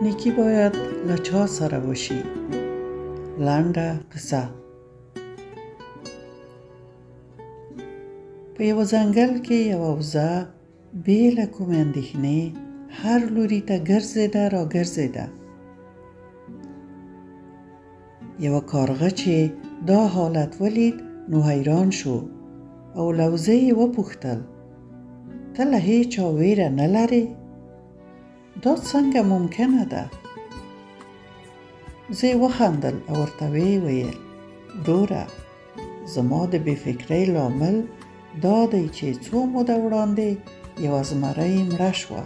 نیکی باید له چا سره وشي. لنډه قصه. په یوه ځنګل کې یوه وزه بې له کومې اندېښنې هر لوري ته ګرځېده را ګرځېده. یوه کارغه چې دا حالت ولید نو حیران شو او له وزې یې وپوښتل: ته له هېچا ویره نه لرې؟ دا څنګه ممکنه ده؟ وزې وخندل او ورته ویې ویل: وروره، زما د بې فکرۍ لامل دا دی چې څو موده وړاندې یوه زمری مړه شوه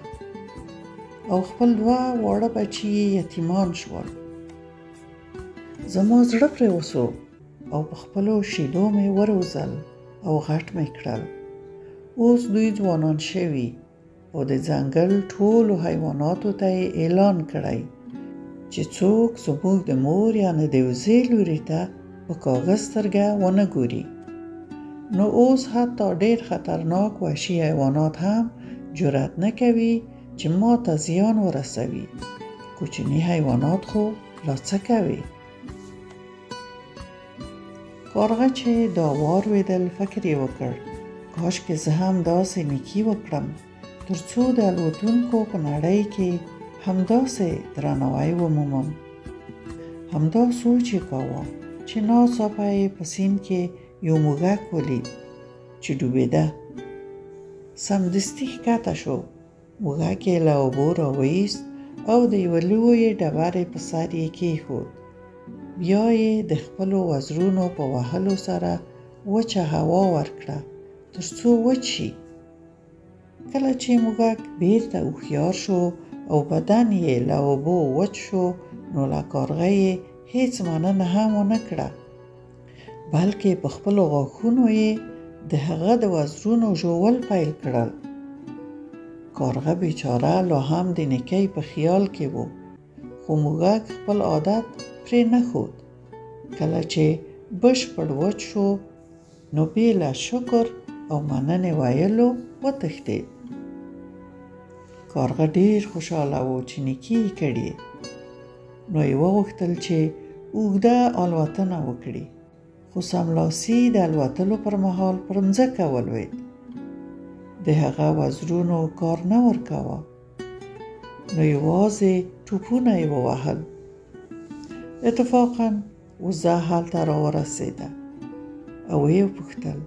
او خپل 2 واړه بچي یې یتیمان شول. زما زړه پرې وسو او په خپلو شیدو مې وروزل او غټ مې کړل. اوس دوی ځوانان شوي او د ځنګل ټولو حیواناتو ته یې اعلان کړی چې څوک زموږ د مور یعنې د وزې لوري ته په کاغذ سترګه ونه ګوري. نو اوس حتی ډېر خطرناک وحشي حیوانات هم جرأت نه کوي چې ما ته زیان ورسوي. کوچني حیوانات خو لا څه کوي؟ کارغه چې دا واورېدل فکر یې وکړ: کاشکې زه هم داسې نیکي وکړم تر څو د الوتونکو په نړۍ کې همداسې درناوی ومومم. همدا سوچ یې کاوه چې ناڅاپه یې په سیند کې یو موږک ولید چې ډوبېده. سمدستي ښکته شو، موږک یې له اوبو راوایست او د یوه لویې ډبرې په سر یې کېښود. بیا یې د خپلو وزرونو په وهلو سره وچه هوا ورکړه تر څو وچ شي. کله چې موږک بیرته هوښیار شو او بدن یې له اوبو وچ شو نو له کارغه یې هیڅ مننه هم ونه کړه، بلکې په خپلو غاښونو یې د هغه د وزرونو ژوول پیل کړل. کارغه بیچاره لا هم د نیکۍ په خیال کې و، خو موږک خپل عادت پرې نه ښود. کله چې بشپړ وچ شو نو بې له شکر او مننې ویلو وتښتېد. کارغه ډېر خوشحاله و چې نیکي یې کړې، نو یې وغوښتل چې اوږده الوتنه وکړي، خو سملاسي د الوتلو پر مهال پر مځکه ولوېد. د هغه وزرونو کار نه ورکاوه، نو یوازې ټوپونه یې ووهل. اتفاقاً وزه هلته راورسېده او یې وپوښتل: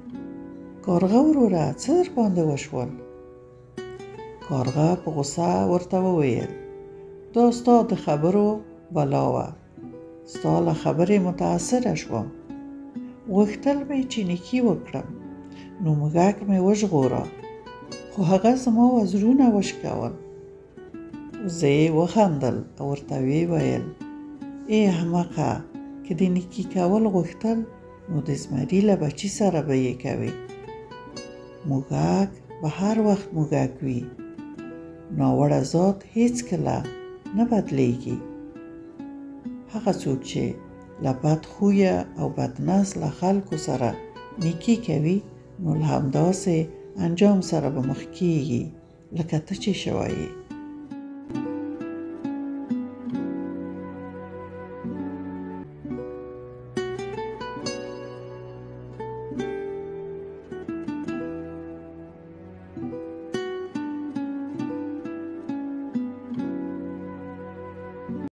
کارغه وروره، څه درباندې وشول؟ کارغه په غوسه ورته وویل: دا ستا د خبرو بلا وه، ستا له خبرې متاثره شوم. غوښتل مې چې نیکي وکړم نو موږک مې وژغوره، خو هغه زما وزرونه وشکول. وزې وخندل او ورته ویې ویل: ای احمقه، که د نیکي کول غوښتل نو د زمري له بچي سره به یې کوې. موږک به هر وخت موږک وي، ناوړه ذات هیڅکله نه بدلیږي. هغه څوک چې له بد خویه او بد نسله خلکو سره نیکي کوي نو له همداسې انجام سره به مخ کیږي لکه ته چې شوی یې.